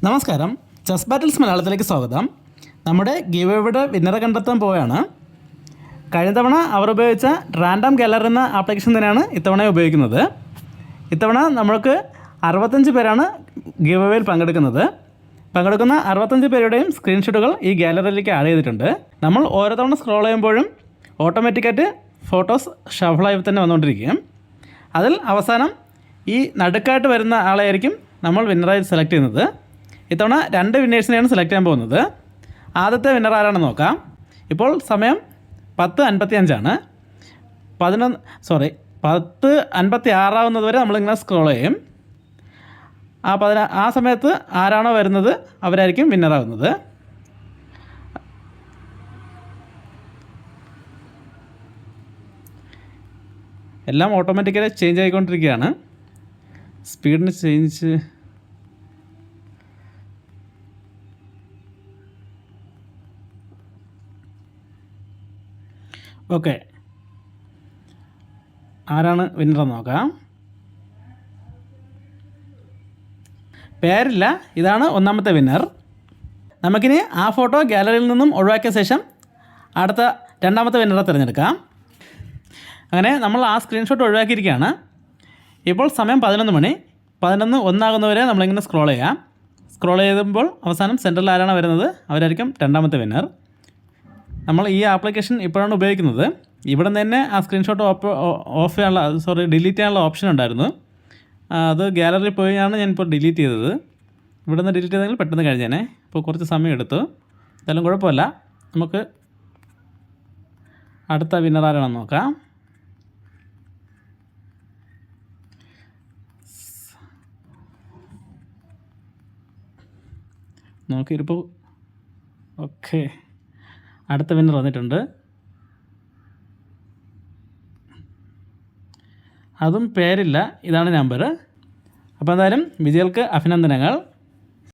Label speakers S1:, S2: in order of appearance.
S1: നമസ്കാരം, chess battles മലയാളത്തിലേക്ക് സ്വാഗതം. നമ്മുടെ ഗിവയുടെ വിന്നറെ കണ്ടെത്താൻ പോവുകയാണ്. കഴിഞ്ഞ തവണ അവർ ഉപയോഗിച്ച റാൻഡം ഗാലറി എന്ന ആപ്ലിക്കേഷൻ തന്നെയാണ് ഇത്തവണ ഉപയോഗിക്കുന്നത്. ഇത്തവണ നമ്മൾക്ക് 65 പേരാണ് ഗിവയിൽ പങ്കെടുക്കുന്ന 65 പേരുടെയും സ്ക്രീൻഷോട്ടുകൾ ഈ ഗാലറിയിലേക്ക് ആഡ് ചെയ്തിട്ടുണ്ട്. നമ്മൾ ഓരോ തവണ സ്ക്രോൾ ചെയ്യുമ്പോഴും ഓട്ടോമാറ്റിക്കായിട്ട് ഫോട്ടോസ് ഷഫിളായി തന്നെ വന്നുകൊണ്ടിരിക്കും. അതിൽ അവസാനം ഈ നടുക്കായിട്ട് വരുന്ന ആളെയായിരിക്കും നമ്മൾ വിന്നറായി സെലക്ട് ചെയ്യുന്നത്. ഇത്തവണ 2 വിന്നേഴ്സിനെയാണ് സെലക്ട് ചെയ്യാൻ പോകുന്നത്. ആദ്യത്തെ വിന്നർ ആരാണെന്ന് നോക്കാം. ഇപ്പോൾ സമയം 10:55 10:56 ആവുന്നത് വരെ നമ്മളിങ്ങനെ സ്ക്രോൾ ചെയ്യും. ആ സമയത്ത് ആരാണോ വരുന്നത് അവരായിരിക്കും വിന്നറാകുന്നത്. എല്ലാം ഓട്ടോമാറ്റിക്കലി ചേഞ്ച് ആയിക്കൊണ്ടിരിക്കുകയാണ്. സ്പീഡിന് ചേഞ്ച്. ഓക്കെ, ആരാണ് വിന്നറെന്ന് നോക്കാം. പേരില്ല, ഇതാണ് ഒന്നാമത്തെ വിന്നർ. നമുക്കിനി ആ ഫോട്ടോ ഗാലറിയിൽ നിന്നും ഒഴിവാക്കിയ ശേഷം അടുത്ത രണ്ടാമത്തെ വിന്നറെ തിരഞ്ഞെടുക്കാം. അങ്ങനെ നമ്മൾ ആ സ്ക്രീൻഷോട്ട് ഒഴിവാക്കിയിരിക്കുകയാണ്. ഇപ്പോൾ സമയം 11 മണി. 11:01 ആകുന്നവരെ നമ്മളിങ്ങനെ സ്ക്രോൾ ചെയ്യാം. സ്ക്രോൾ ചെയ്യുമ്പോൾ അവസാനം സെൻറ്ററിൽ ആരാണ് വരുന്നത് അവരായിരിക്കും രണ്ടാമത്തെ വിന്നർ. നമ്മൾ ഈ ആപ്ലിക്കേഷൻ ഇപ്പോഴാണ് ഉപയോഗിക്കുന്നത്. ഇവിടെ നിന്ന് തന്നെ ആ സ്ക്രീൻഷോട്ട് ഡിലീറ്റ് ചെയ്യാനുള്ള ഓപ്ഷൻ ഉണ്ടായിരുന്നു. അത് ഗാലറിയിൽ പോയാണ് ഞാനിപ്പോൾ ഡിലീറ്റ് ചെയ്തത്. ഇവിടെ നിന്ന് ഡിലീറ്റ് ചെയ്തെങ്കിൽ പെട്ടെന്ന് കഴിഞ്ഞേനെ. ഇപ്പോൾ കുറച്ച് സമയം എടുത്തു. എന്തായാലും കുഴപ്പമില്ല. നമുക്ക് അടുത്ത വിന്നർ ആരാണെന്ന് നോക്കാം. നോക്കിയിരിപ്പോൾ ഓക്കെ, അടുത്ത വിന്നർ വന്നിട്ടുണ്ട്. അതും പേരില്ല, ഇതാണ് നമ്പർ. അപ്പോൾ എന്തായാലും വിജയികൾക്ക് അഭിനന്ദനങ്ങൾ.